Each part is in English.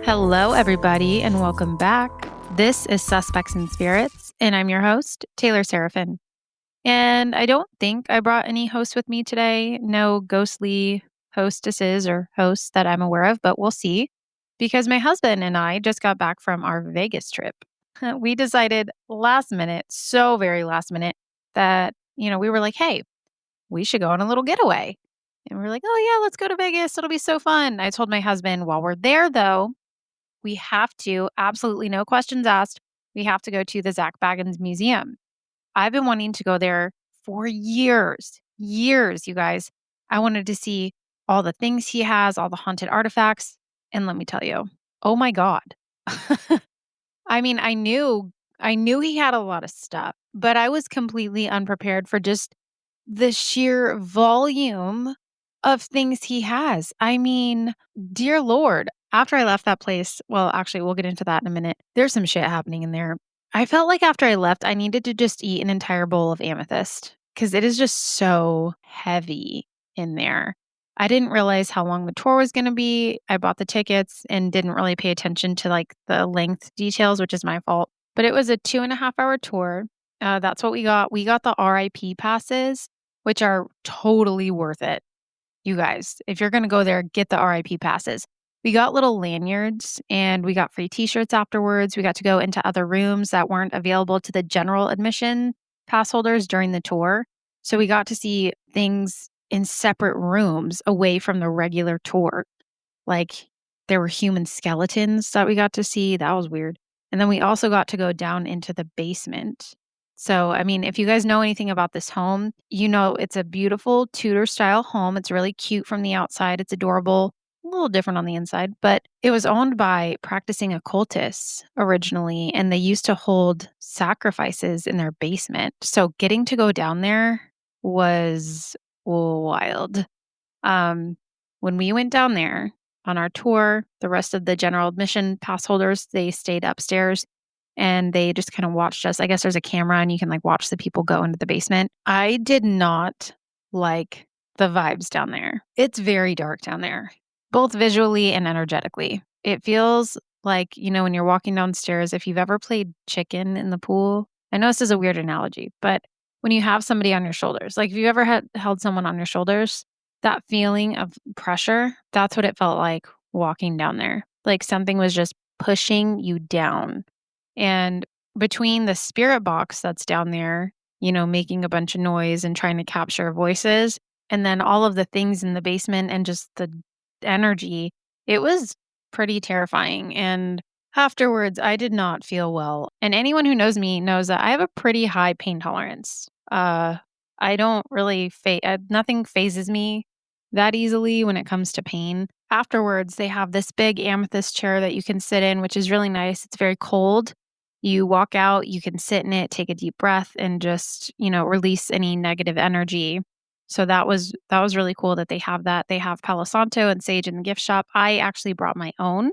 Hello, everybody, and welcome back. This is Suspects and Spirits, and I'm your host, Taylor Seraphin. And I don't think I brought any hosts with me today. No ghostly hostesses or hosts that I'm aware of, but we'll see. Because my husband and I just got back from our Vegas trip. We decided last minute, so very last minute, that, we were like, hey, we should go on a little getaway. And we were like, oh, yeah, let's go to Vegas. It'll be so fun. I told my husband, while we're there, though, we have to, absolutely no questions asked, we have to go to the Zach Baggins Museum. I've been wanting to go there for years, you guys. I wanted to see all the things he has, all the haunted artifacts. And let me tell you, oh my God. I mean, I knew he had a lot of stuff, but I was completely unprepared for just the sheer volume of things he has. I mean, dear Lord, after I left that place, well, actually, we'll get into that in a minute. There's some shit happening in there. I felt like after I left, I needed to just eat an entire bowl of amethyst because it is just so heavy in there. I didn't realize how long the tour was going to be. I bought the tickets and didn't really pay attention to like the length details, which is my fault. But it was a 2.5 hour tour. That's what we got. We got the RIP passes, which are totally worth it. You guys, if you're going to go there, get the RIP passes. We got little lanyards and we got free t-shirts afterwards. We got to go into other rooms that weren't available to the general admission pass holders during the tour. So we got to see things in separate rooms away from the regular tour. Like there were human skeletons that we got to see. That was weird. And then we also got to go down into the basement. So, I mean, if you guys know anything about this home, you know it's a beautiful Tudor style home. It's really cute from the outside. It's adorable, a little different on the inside, but it was owned by practicing occultists originally, and they used to hold sacrifices in their basement. So, getting to go down there was wild. Um, when we went down there on our tour, the rest of the general admission pass holders, they stayed upstairs and they just kind of watched us. I guess there's a camera and you can like watch the people go into the basement. I did not like the vibes down there. It's very dark down there, both visually and energetically. It feels like, when you're walking downstairs, if you've ever played chicken in the pool, I know this is a weird analogy, but when you have somebody on your shoulders, like if you ever held someone on your shoulders, that feeling of pressure, that's what it felt like walking down there. Like something was just pushing you down. And between the spirit box that's down there, making a bunch of noise and trying to capture voices, and then all of the things in the basement and just the energy, it was pretty terrifying. And afterwards, I did not feel well. And anyone who knows me knows that I have a pretty high pain tolerance. I don't really, nothing phases me that easily when it comes to pain. Afterwards, they have this big amethyst chair that you can sit in, which is really nice. It's very cold. You walk out, you can sit in it, take a deep breath, and just, release any negative energy. So that was really cool that they have that. They have Palo Santo and sage in the gift shop. I actually brought my own.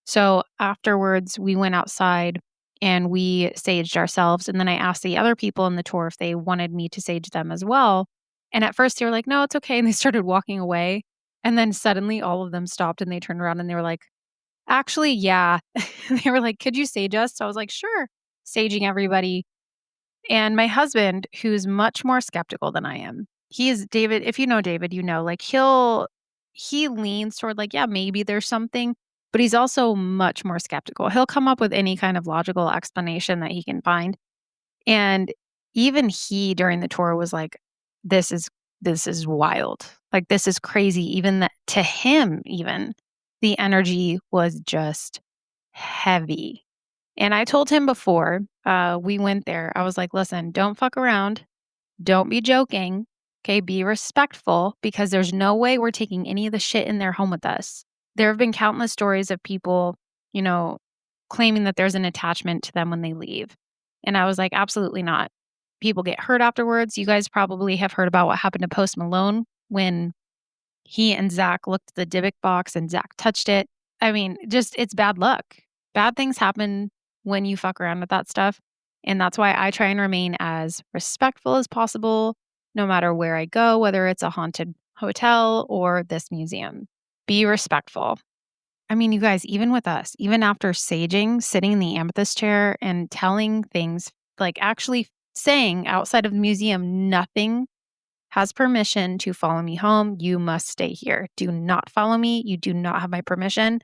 So afterwards, we went outside and we saged ourselves. And then I asked the other people in the tour if they wanted me to sage them as well. And at first they were like, no, it's okay. And they started walking away. And then suddenly all of them stopped and they turned around and they were like, actually, yeah. They were like, could you sage us? So I was like, sure. Saging everybody. And my husband, who's much more skeptical than I am, he is David. If you know David, like he leans toward like, yeah, maybe there's something, but he's also much more skeptical. He'll come up with any kind of logical explanation that he can find. And even he during the tour was like, this is wild. Like this is crazy. Even that to him, even the energy was just heavy. And I told him before we went there, I was like, listen, don't fuck around. Don't be joking. Okay, be respectful because there's no way we're taking any of the shit in their home with us. There have been countless stories of people, claiming that there's an attachment to them when they leave. And I was like, absolutely not. People get hurt afterwards. You guys probably have heard about what happened to Post Malone when he and Zach looked at the Dybbuk box and Zach touched it. I mean, just it's bad luck. Bad things happen when you fuck around with that stuff. And that's why I try and remain as respectful as possible, no matter where I go, whether it's a haunted hotel or this museum. Be respectful. I mean, you guys, even with us, even after saging, sitting in the amethyst chair and telling things, like actually saying outside of the museum, nothing has permission to follow me home. You must stay here. Do not follow me. You do not have my permission.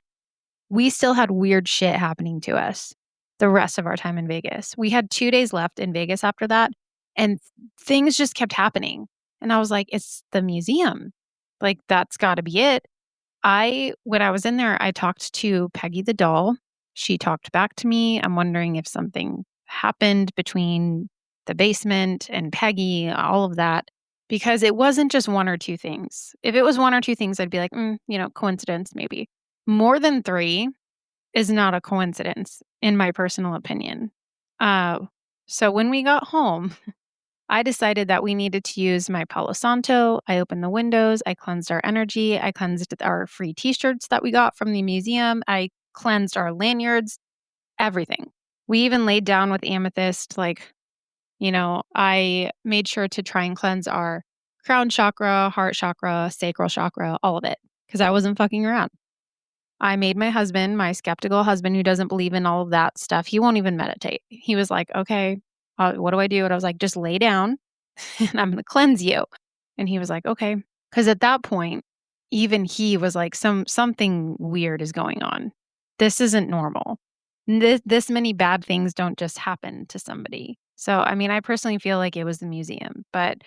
We still had weird shit happening to us the rest of our time in Vegas. We had 2 days left in Vegas after that, and things just kept happening. And I was like, it's the museum. Like, that's got to be it. When I was in there, I talked to Peggy the doll. She talked back to me. I'm wondering if something happened between the basement and Peggy, all of that, because it wasn't just one or two things. If it was one or two things, I'd be like, coincidence, maybe. More than three is not a coincidence, in my personal opinion. Uh, so when we got home, I decided that we needed to use my Palo Santo. I opened the windows. I cleansed our energy. I cleansed our free t-shirts that we got from the museum. I cleansed our lanyards, everything. We even laid down with amethyst. I made sure to try and cleanse our crown chakra, heart chakra, sacral chakra, all of it, because I wasn't fucking around. I made my husband, my skeptical husband who doesn't believe in all of that stuff, he won't even meditate. He was like, okay, what do I do? And I was like, just lay down and I'm going to cleanse you. And he was like, okay. Because at that point, even he was like, something weird is going on. This isn't normal. This many bad things don't just happen to somebody. So, I mean, I personally feel like it was the museum. But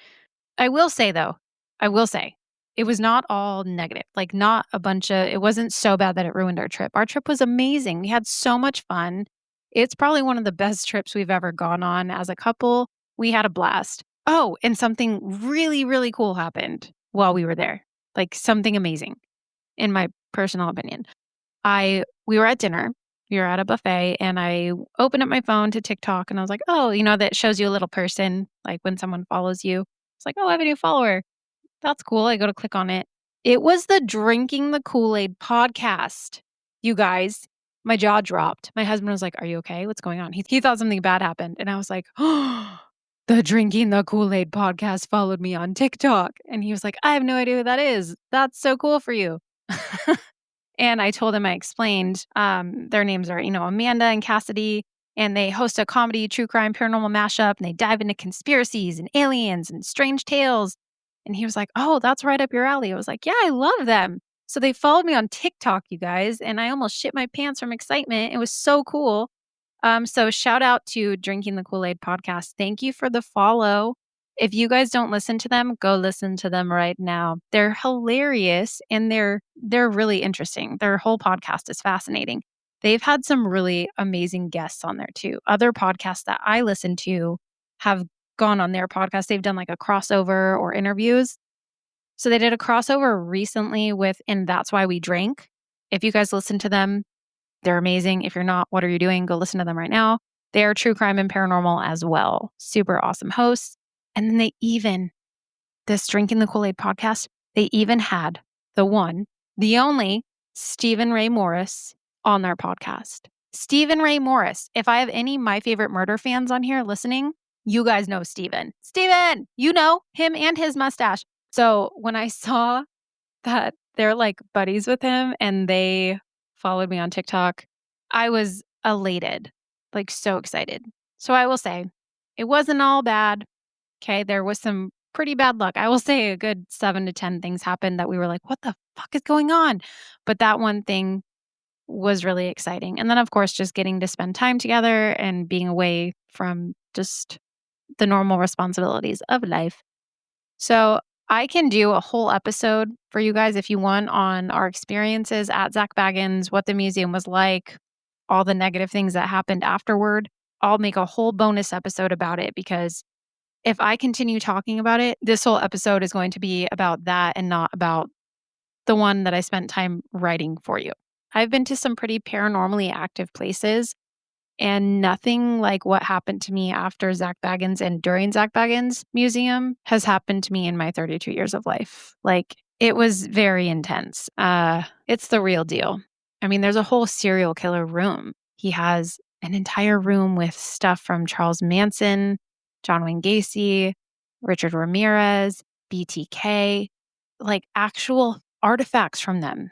I will say, though, it was not all negative. Like, not a bunch of, it wasn't so bad that it ruined our trip. Our trip was amazing. We had so much fun. It's probably one of the best trips we've ever gone on as a couple. We had a blast. Oh, and something really, really cool happened while we were there. Like, something amazing, in my personal opinion. We were at dinner. We were at a buffet, and I opened up my phone to TikTok, and I was like, oh, that shows you a little person, like when someone follows you. It's like, oh, I have a new follower. That's cool. I go to click on it. It was the Drinking the Kool-Aid podcast. You guys, my jaw dropped. My husband was like, are you okay? What's going on? He thought something bad happened. And I was like, oh, the Drinking the Kool-Aid podcast followed me on TikTok. And he was like, I have no idea who that is. That's so cool for you. And I told him, I explained, their names are, Amanda and Cassidy, and they host a comedy, true crime, paranormal mashup, and they dive into conspiracies and aliens and strange tales. And he was like, oh, that's right up your alley. I was like, yeah, I love them. So they followed me on TikTok, you guys, and I almost shit my pants from excitement. It was so cool. So shout out to Drinking the Kool-Aid podcast. Thank you for the follow. If you guys don't listen to them, go listen to them right now. They're hilarious and they're really interesting. Their whole podcast is fascinating. They've had some really amazing guests on there too. Other podcasts that I listen to have gone on their podcast. They've done like a crossover or interviews. So they did a crossover recently with And That's Why We Drink. If you guys listen to them, they're amazing. If you're not, what are you doing? Go listen to them right now. They are true crime and paranormal as well. Super awesome hosts. And then this Drinking the Kool-Aid podcast, they even had the one, the only Stephen Ray Morris on their podcast. Stephen Ray Morris. If I have any My Favorite Murder fans on here listening, you guys know Stephen. Stephen, you know him and his mustache. So when I saw that they're like buddies with him and they followed me on TikTok, I was elated, like so excited. So I will say it wasn't all bad. Okay. There was some pretty bad luck. I will say a good 7 to 10 things happened that we were like, what the fuck is going on? But that one thing was really exciting. And then, of course, just getting to spend time together and being away from just the normal responsibilities of life. So I can do a whole episode for you guys if you want on our experiences at Zach Baggins, what the museum was like, all the negative things that happened afterward. I'll make a whole bonus episode about it because if I continue talking about it, this whole episode is going to be about that and not about the one that I spent time writing for you. I've been to some pretty paranormally active places and nothing like what happened to me after Zach Baggins and during Zach Baggins Museum has happened to me in my 32 years of life. Like, it was very intense. It's the real deal. I mean, there's a whole serial killer room. He has an entire room with stuff from Charles Manson, John Wayne Gacy, Richard Ramirez, BTK, like actual artifacts from them.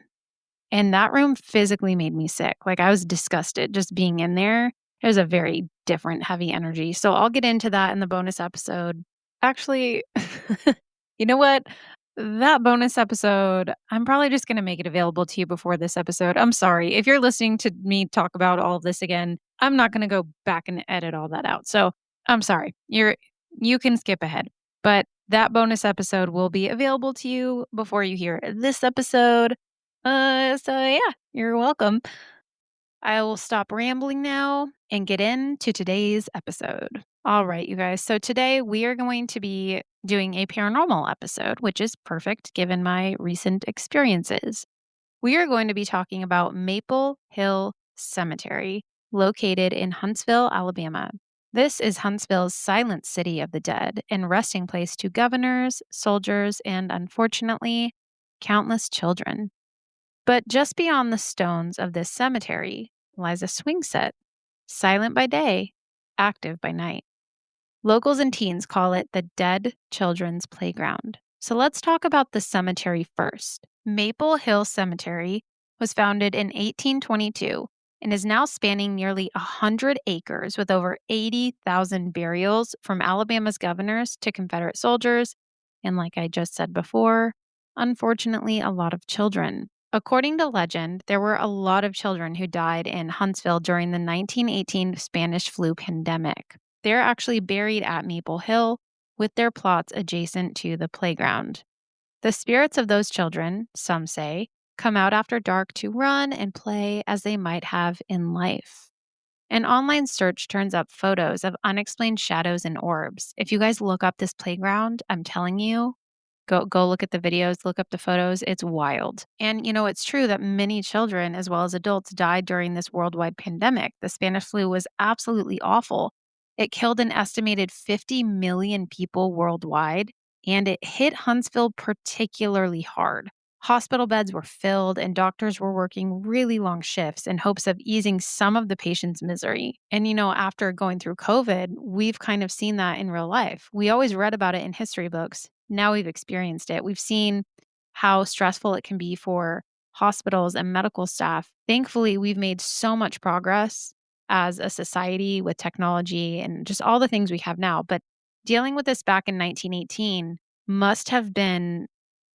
And that room physically made me sick. Like, I was disgusted just being in there. It was a very different, heavy energy. So I'll get into that in the bonus episode. Actually, you know what? That bonus episode, I'm probably just going to make it available to you before this episode. I'm sorry. If you're listening to me talk about all of this again, I'm not going to go back and edit all that out. So I'm sorry. You can skip ahead. But that bonus episode will be available to you before you hear this episode. So yeah, you're welcome. I will stop rambling now and get into today's episode. All right, you guys. So today we are going to be doing a paranormal episode, which is perfect given my recent experiences. We are going to be talking about Maple Hill Cemetery, located in Huntsville, Alabama. This is Huntsville's silent city of the dead and resting place to governors, soldiers, and unfortunately, countless children. But just beyond the stones of this cemetery lies a swing set, silent by day, active by night. Locals and teens call it the Dead Children's Playground. So let's talk about the cemetery first. Maple Hill Cemetery was founded in 1822 and is now spanning nearly 100 acres with over 80,000 burials from Alabama's governors to Confederate soldiers, and like I just said before, unfortunately, a lot of children. According to legend, there were a lot of children who died in Huntsville during the 1918 Spanish flu pandemic. They're actually buried at Maple Hill with their plots adjacent to the playground. The spirits of those children, some say, come out after dark to run and play as they might have in life. An online search turns up photos of unexplained shadows and orbs. If you guys look up this playground, I'm telling you, go look at the videos, look up the photos. It's wild. And it's true that many children as well as adults died during this worldwide pandemic. The Spanish flu was absolutely awful. It killed an estimated 50 million people worldwide, and it hit Huntsville particularly hard. Hospital beds were filled, and doctors were working really long shifts in hopes of easing some of the patient's misery. And, after going through COVID, we've kind of seen that in real life. We always read about it in history books. Now we've experienced it. We've seen how stressful it can be for hospitals and medical staff. Thankfully, we've made so much progress as a society with technology and just all the things we have now. But dealing with this back in 1918 must have been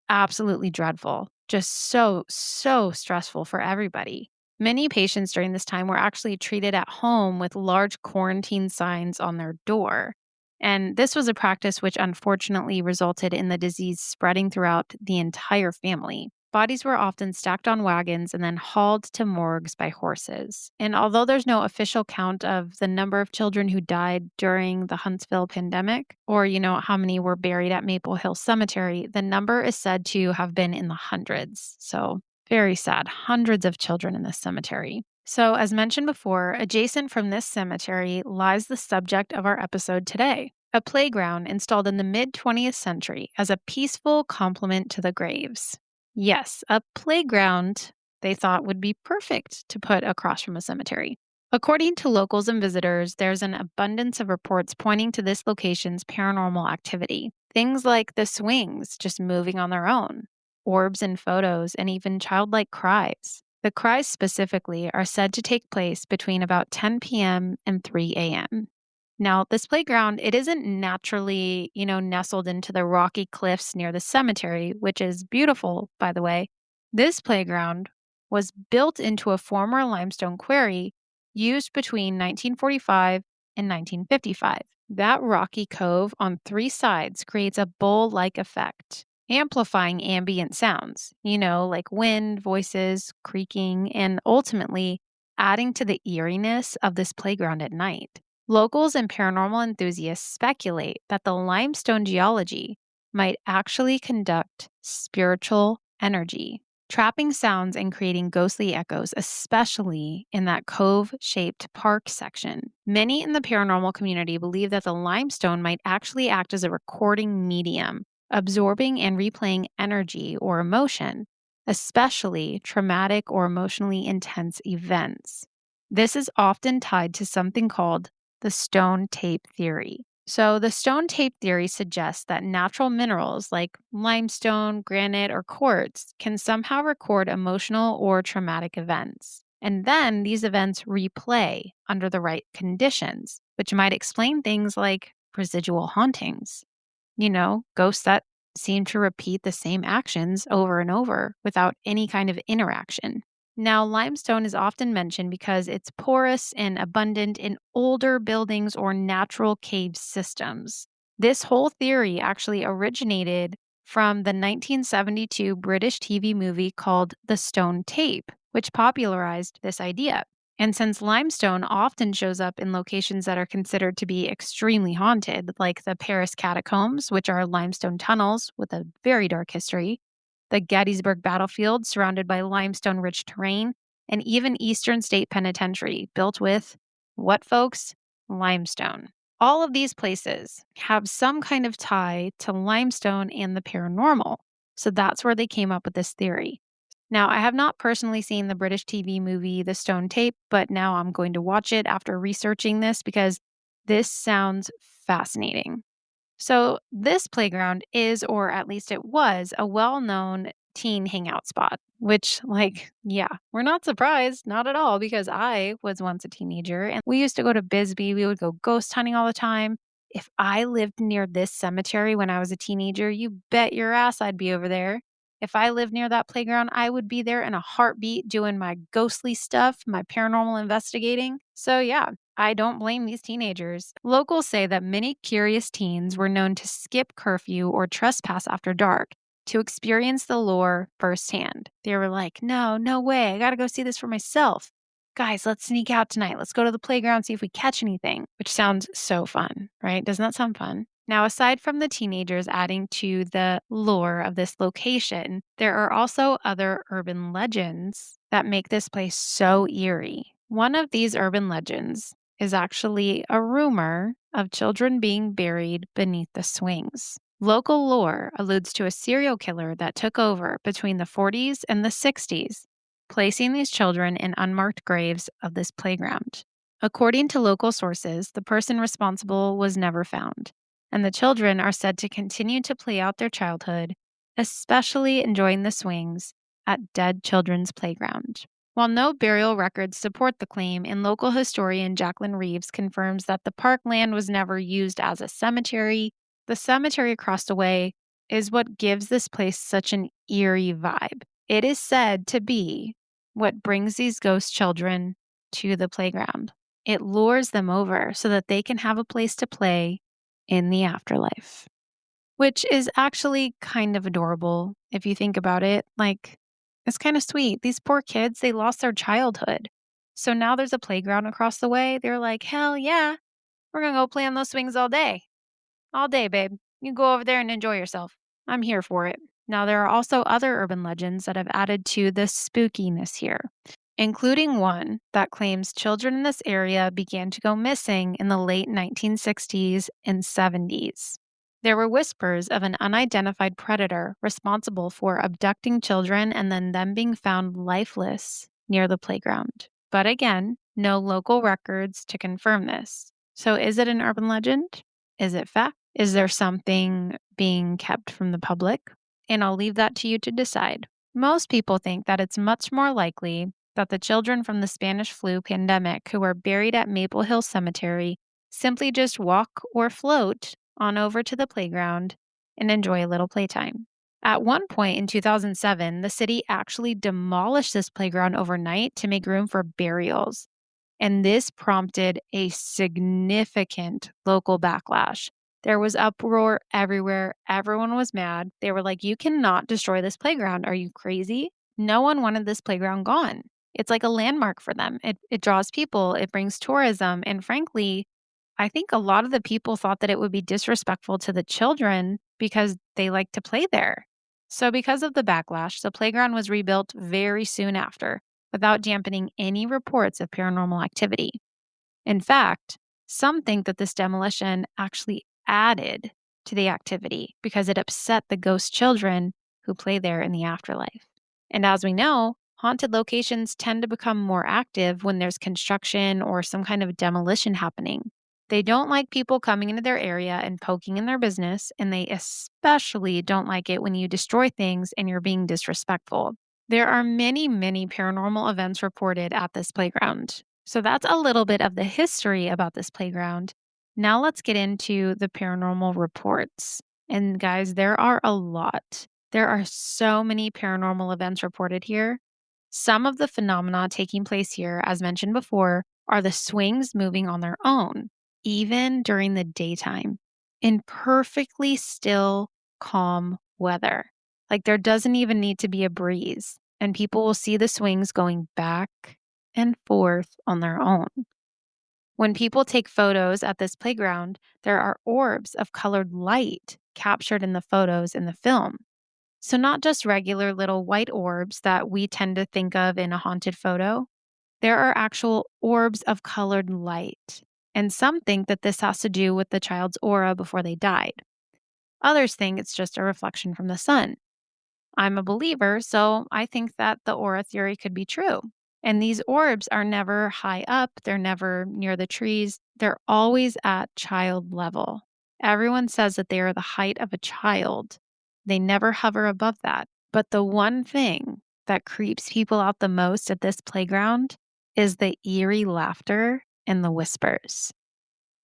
absolutely dreadful. Just so, so stressful for everybody. Many patients during this time were actually treated at home with large quarantine signs on their door. And this was a practice which unfortunately resulted in the disease spreading throughout the entire family. Bodies were often stacked on wagons and then hauled to morgues by horses. And although there's no official count of the number of children who died during the Huntsville pandemic, or how many were buried at Maple Hill Cemetery, the number is said to have been in the hundreds. So very sad. Hundreds of children in this cemetery. So, as mentioned before, adjacent from this cemetery lies the subject of our episode today, a playground installed in the mid 20th century as a peaceful complement to the graves. Yes, a playground they thought would be perfect to put across from a cemetery. According to locals and visitors, there's an abundance of reports pointing to this location's paranormal activity. Things like the swings just moving on their own, orbs in photos, and even childlike cries. The cries specifically are said to take place between about 10 p.m. and 3 a.m. Now, this playground, it isn't naturally, nestled into the rocky cliffs near the cemetery, which is beautiful, by the way. This playground was built into a former limestone quarry used between 1945 and 1955. That rocky cove on three sides creates a bowl-like effect, amplifying ambient sounds, like wind, voices, creaking, and ultimately adding to the eeriness of this playground at night. Locals and paranormal enthusiasts speculate that the limestone geology might actually conduct spiritual energy, trapping sounds and creating ghostly echoes, especially in that cove-shaped park section. Many in the paranormal community believe that the limestone might actually act as a recording medium, absorbing and replaying energy or emotion, especially traumatic or emotionally intense events. This is often tied to something called the stone tape theory. So, the stone tape theory suggests that natural minerals like limestone, granite, or quartz can somehow record emotional or traumatic events. And then these events replay under the right conditions, which might explain things like residual hauntings. Ghosts that seem to repeat the same actions over and over without any kind of interaction. Now, limestone is often mentioned because it's porous and abundant in older buildings or natural cave systems. This whole theory actually originated from the 1972 British TV movie called The Stone Tape, which popularized this idea. And since limestone often shows up in locations that are considered to be extremely haunted, like the Paris catacombs, which are limestone tunnels with a very dark history, the Gettysburg battlefield surrounded by limestone rich terrain, and even Eastern State Penitentiary, built with what, folks? Limestone. All of these places have some kind of tie to limestone and the paranormal. So that's where they came up with this theory. Now, I have not personally seen the British TV movie The Stone Tape, but now I'm going to watch it after researching this because this sounds fascinating. So, this playground is, or at least it was, a well known teen hangout spot, which, yeah, we're not surprised, not at all, because I was once a teenager and we used to go to Bisbee. We would go ghost hunting all the time. If I lived near this cemetery when I was a teenager, you bet your ass I'd be over there. If I lived near that playground, I would be there in a heartbeat doing my ghostly stuff, my paranormal investigating. So, yeah, I don't blame these teenagers. Locals say that many curious teens were known to skip curfew or trespass after dark to experience the lore firsthand. They were like, no, no way. I got to go see this for myself. Guys, let's sneak out tonight. Let's go to the playground, see if we catch anything, which sounds so fun, right? Doesn't that sound fun? Now, aside from the teenagers adding to the lore of this location, there are also other urban legends that make this place so eerie. One of these urban legends is actually a rumor of children being buried beneath the swings. Local lore alludes to a serial killer that took over between the 40s and the 60s, placing these children in unmarked graves of this playground. According to local sources, the person responsible was never found, and the children are said to continue to play out their childhood, especially enjoying the swings at Dead Children's Playground. While no burial records support the claim, and local historian Jacqueline Reeves confirms that the park land was never used as a cemetery, the cemetery across the way is what gives this place such an eerie vibe. It is said to be what brings these ghost children to the playground. It lures them over so that they can have a place to play in the afterlife, which is actually kind of adorable if you think about it. It's kind of sweet. These poor kids, they lost their childhood. So now there's a playground across the way. They're like, hell yeah, we're going to go play on those swings all day. All day, babe. You go over there and enjoy yourself. I'm here for it. Now, there are also other urban legends that have added to the spookiness here, including one that claims children in this area began to go missing in the late 1960s and 70s. There were whispers of an unidentified predator responsible for abducting children and then them being found lifeless near the playground. But again, no local records to confirm this. So is it an urban legend? Is it fact? Is there something being kept from the public? And I'll leave that to you to decide. Most people think that it's much more likely that the children from the Spanish flu pandemic who were buried at Maple Hill Cemetery simply just walk or float on over to the playground and enjoy a little playtime. At one point in 2007, the city actually demolished this playground overnight to make room for burials. And this prompted a significant local backlash. There was uproar everywhere. Everyone was mad. They were like, you cannot destroy this playground. Are you crazy? No one wanted this playground gone. It's like a landmark for them. It draws people, it brings tourism. And frankly, I think a lot of the people thought that it would be disrespectful to the children because they like to play there. So, because of the backlash, the playground was rebuilt very soon after without dampening any reports of paranormal activity. In fact, some think that this demolition actually added to the activity because it upset the ghost children who play there in the afterlife. And as we know, haunted locations tend to become more active when there's construction or some kind of demolition happening. They don't like people coming into their area and poking in their business, and they especially don't like it when you destroy things and you're being disrespectful. There are many, many paranormal events reported at this playground. So that's a little bit of the history about this playground. Now let's get into the paranormal reports. And guys, there are a lot. There are so many paranormal events reported here. Some of the phenomena taking place here, as mentioned before, are the swings moving on their own, even during the daytime, in perfectly still, calm weather. Like there doesn't even need to be a breeze, and people will see the swings going back and forth on their own. When people take photos at this playground, there are orbs of colored light captured in the photos in the film. So, not just regular little white orbs that we tend to think of in a haunted photo, there are actual orbs of colored light. And some think that this has to do with the child's aura before they died. Others think it's just a reflection from the sun. I'm a believer, so I think that the aura theory could be true. And these orbs are never high up, they're never near the trees, they're always at child level. Everyone says that they are the height of a child. They never hover above that. But the one thing that creeps people out the most at this playground is the eerie laughter and the whispers.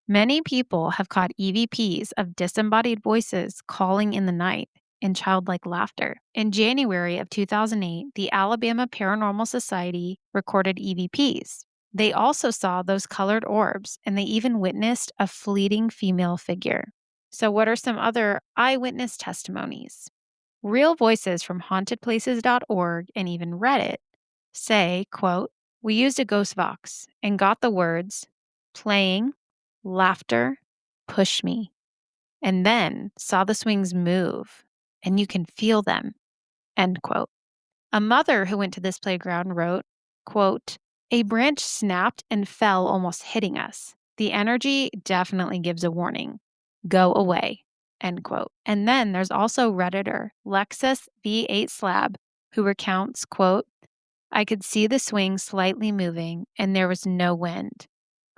Many people have caught EVPs of disembodied voices calling in the night and childlike laughter. In January of 2008, the Alabama Paranormal Society recorded EVPs. They also saw those colored orbs, and they even witnessed a fleeting female figure. So, what are some other eyewitness testimonies? Real voices from hauntedplaces.org and even Reddit say, quote, "We used a ghost box and got the words playing, laughter, push me, and then saw the swings move, and you can feel them," end quote. A mother who went to this playground wrote, quote, "A branch snapped and fell, almost hitting us. The energy definitely gives a warning. Go away," end quote. And then there's also Redditor Lexus V8 Slab who recounts, quote, "I could see the swing slightly moving and there was no wind.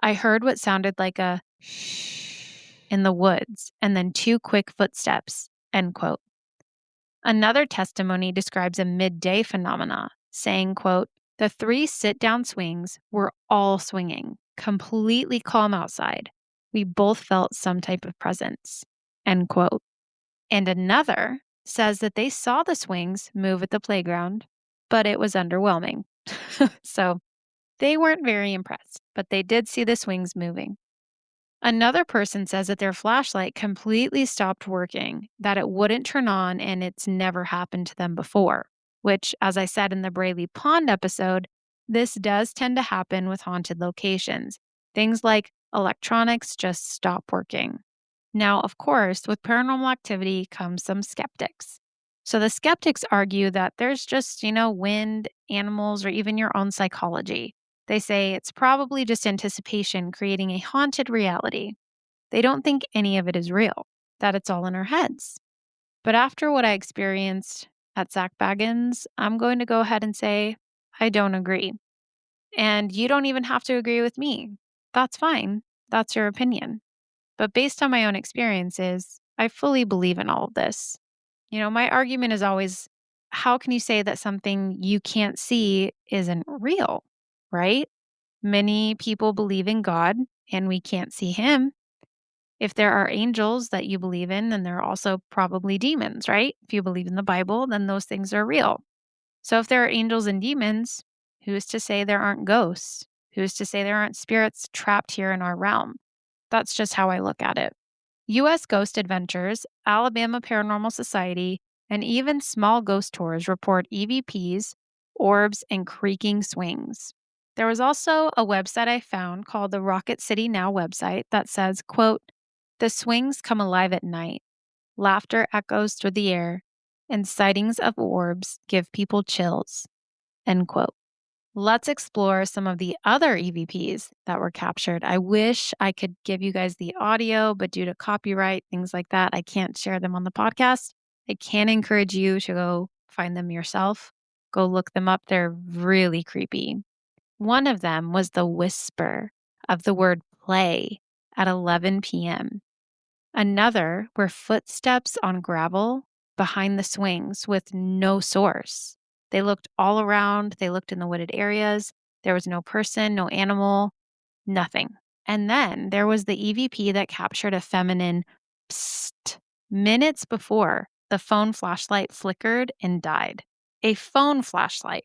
I heard what sounded like a shh in the woods and then two quick footsteps," end quote. Another testimony describes a midday phenomena, saying, quote, "The three sit-down swings were all swinging, completely calm outside. We both felt some type of presence," end quote. And another says that they saw the swings move at the playground, but it was underwhelming. So they weren't very impressed, but they did see the swings moving. Another person says that their flashlight completely stopped working, that it wouldn't turn on, and it's never happened to them before, which, as I said in the Braley Pond episode, this does tend to happen with haunted locations. Things like electronics just stop working. Now, of course, with paranormal activity comes some skeptics. So the skeptics argue that there's just, wind, animals, or even your own psychology. They say it's probably just anticipation creating a haunted reality. They don't think any of it is real, that it's all in our heads. But after what I experienced at Zach Baggins, I'm going to go ahead and say I don't agree. And you don't even have to agree with me. That's fine. That's your opinion. But based on my own experiences, I fully believe in all of this. My argument is always, how can you say that something you can't see isn't real, right? Many people believe in God and we can't see him. If there are angels that you believe in, then there are also probably demons, right? If you believe in the Bible, then those things are real. So if there are angels and demons, who's to say there aren't ghosts? Who's to say there aren't spirits trapped here in our realm? That's just how I look at it. U.S. Ghost Adventures, Alabama Paranormal Society, and even small ghost tours report EVPs, orbs, and creaking swings. There was also a website I found called the Rocket City Now website that says, quote, "The swings come alive at night. Laughter echoes through the air, and sightings of orbs give people chills," end quote. Let's explore some of the other EVPs that were captured. I wish I could give you guys the audio, but due to copyright, things like that, I can't share them on the podcast. I can encourage you to go find them yourself. Go look them up. They're really creepy. One of them was the whisper of the word play at 11 p.m. Another were footsteps on gravel behind the swings with no source. They looked all around, they looked in the wooded areas. There was no person, no animal, nothing. And then there was the EVP that captured a feminine psst minutes before the phone flashlight flickered and died. A phone flashlight,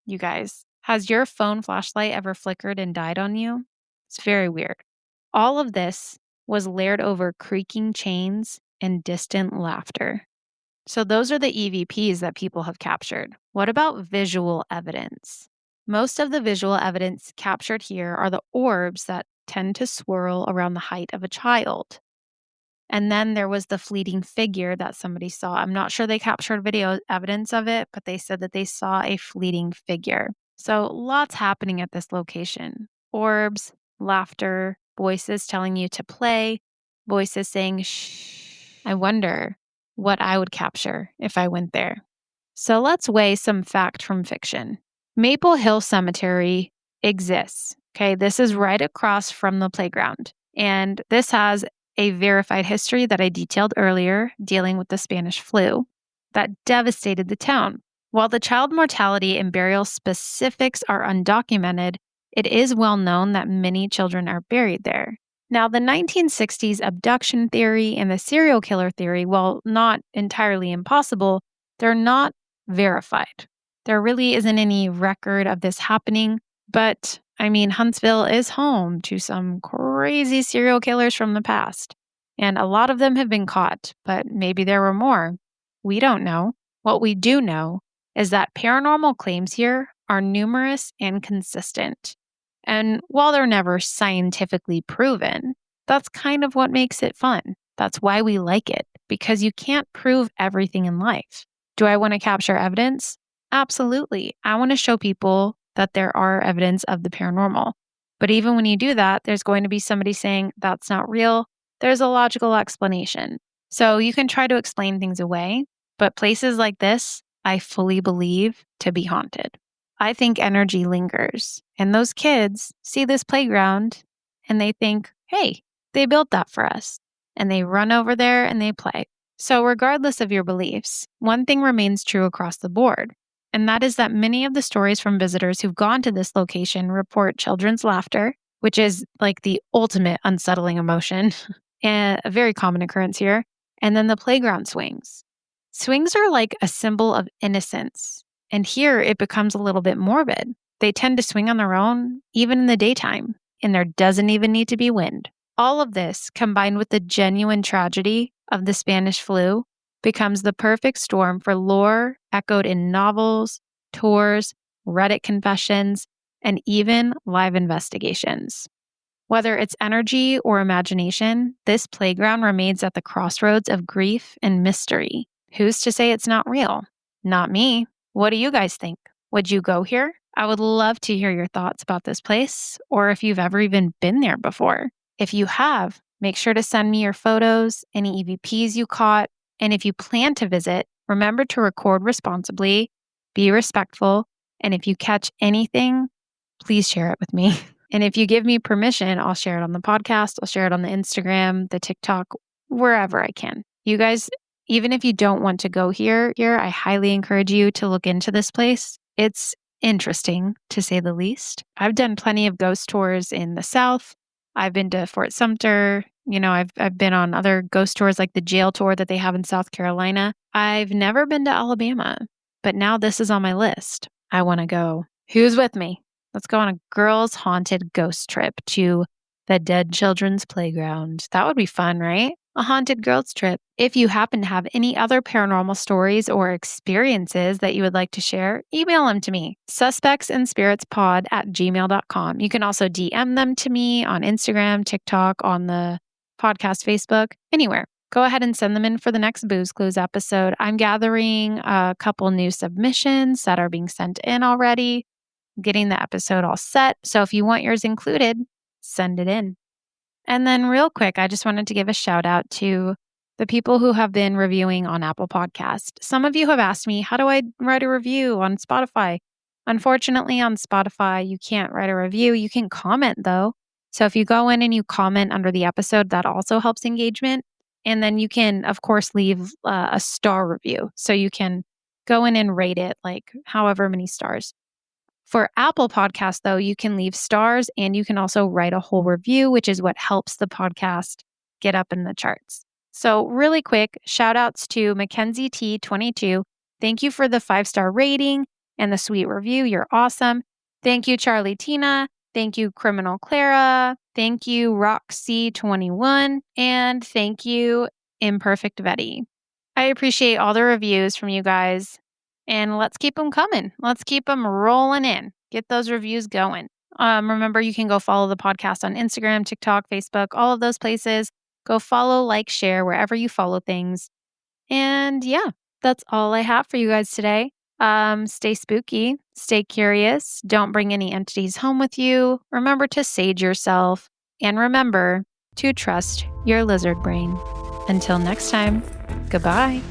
you guys. Has your phone flashlight ever flickered and died on you? It's very weird. All of this was layered over creaking chains and distant laughter. So those are the EVPs that people have captured. What about visual evidence? Most of the visual evidence captured here are the orbs that tend to swirl around the height of a child. And then there was the fleeting figure that somebody saw. I'm not sure they captured video evidence of it, but they said that they saw a fleeting figure. So lots happening at this location. Orbs, laughter, voices telling you to play, voices saying shh. I wonder what I would capture if I went there. So let's weigh some fact from fiction. Maple Hill Cemetery exists. Okay, this is right across from the playground. And this has a verified history that I detailed earlier dealing with the Spanish flu that devastated the town. While the child mortality and burial specifics are undocumented, it is well known that many children are buried there. Now, the 1960s abduction theory and the serial killer theory, while not entirely impossible, they're not verified. There really isn't any record of this happening, but Huntsville is home to some crazy serial killers from the past. And a lot of them have been caught, but maybe there were more. We don't know. What we do know is that paranormal claims here are numerous and consistent. And while they're never scientifically proven, that's kind of what makes it fun. That's why we like it, because you can't prove everything in life. Do I want to capture evidence? Absolutely. I want to show people that there are evidence of the paranormal. But even when you do that, there's going to be somebody saying that's not real. There's a logical explanation. So you can try to explain things away, but places like this, I fully believe to be haunted. I think energy lingers, and those kids see this playground and they think, hey, they built that for us. And they run over there and they play. So regardless of your beliefs, one thing remains true across the board. And that is that many of the stories from visitors who've gone to this location report children's laughter, which is like the ultimate unsettling emotion, and a very common occurrence here. And then the playground swings. Swings are like a symbol of innocence. And here it becomes a little bit morbid. They tend to swing on their own, even in the daytime, and there doesn't even need to be wind. All of this, combined with the genuine tragedy of the Spanish flu, becomes the perfect storm for lore echoed in novels, tours, Reddit confessions, and even live investigations. Whether it's energy or imagination, this playground remains at the crossroads of grief and mystery. Who's to say it's not real? Not me. What do you guys think? Would you go here? I would love to hear your thoughts about this place, or if you've ever even been there before. If you have, make sure to send me your photos, any EVPs you caught, and if you plan to visit, remember to record responsibly, be respectful, and if you catch anything, please share it with me. And if you give me permission, I'll share it on the podcast, I'll share it on the Instagram, the TikTok, wherever I can. You guys, even if you don't want to go here, I highly encourage you to look into this place. It's interesting, to say the least. I've done plenty of ghost tours in the South. I've been to Fort Sumter. I've been on other ghost tours like the jail tour that they have in South Carolina. I've never been to Alabama, but now this is on my list. I want to go. Who's with me? Let's go on a girls' haunted ghost trip to the Dead Children's Playground. That would be fun, right? A haunted girls' trip. If you happen to have any other paranormal stories or experiences that you would like to share, email them to me, suspectsandspiritspod@gmail.com. You can also DM them to me on Instagram, TikTok, on the podcast, Facebook, anywhere. Go ahead and send them in for the next Booze Clues episode. I'm gathering a couple new submissions that are being sent in already, getting the episode all set. So if you want yours included, send it in. And then real quick, I just wanted to give a shout out to the people who have been reviewing on Apple Podcast. Some of you have asked me, how do I write a review on Spotify? Unfortunately, on Spotify, you can't write a review. You can comment though. So if you go in and you comment under the episode, that also helps engagement. And then you can, of course, leave a star review. So you can go in and rate it like however many stars. For Apple Podcasts, though, you can leave stars and you can also write a whole review, which is what helps the podcast get up in the charts. So, really quick, shout outs to Mackenzie T22. Thank you for the 5-star rating and the sweet review. You're awesome. Thank you, Charlie Tina. Thank you, Criminal Clara. Thank you, Roxy21. And thank you, Imperfect Betty. I appreciate all the reviews from you guys. And let's keep them coming. Let's keep them rolling in. Get those reviews going. Remember, you can go follow the podcast on Instagram, TikTok, Facebook, all of those places. Go follow, like, share wherever you follow things. And yeah, that's all I have for you guys today. Stay spooky, stay curious. Don't bring any entities home with you. Remember to sage yourself. And remember to trust your lizard brain. Until next time, goodbye.